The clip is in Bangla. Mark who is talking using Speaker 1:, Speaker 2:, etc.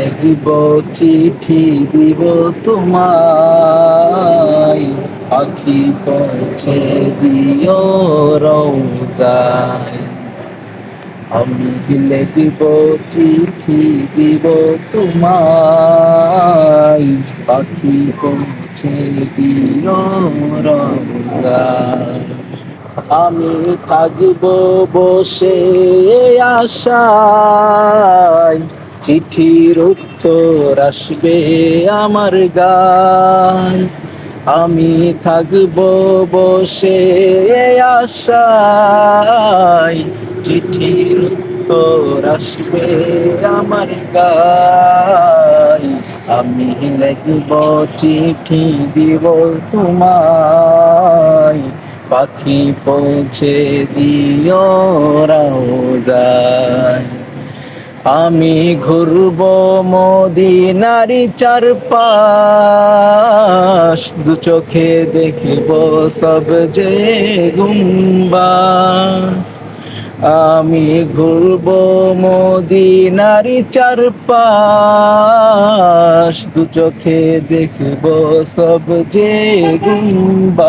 Speaker 1: লিখব চিঠি দিব তোমায়, পাখি পৌঁছে দিও রওজায়। আমি লিখব চিঠি দিব তোমায়, পাখি পৌঁছে দিও রওজায়। আমি থাকব বসে আশায়, চিঠির উত্তর আসবে আমার গায়। আমি থাকব বসে আশায়, চিঠির উত্তর আসবে আমার গায়। আমি লিখব চিঠি দিব তোমায়, পাখি পৌঁছে দিও রওজায়। আমি ঘুরব মদিনারি চারপাশ, দু চোখে দেখব সব যে গুম্বাদ। আমি ঘুরব মদিনারি চারপাশ, দু চোখে দেখব সব যে গুম্বাদ।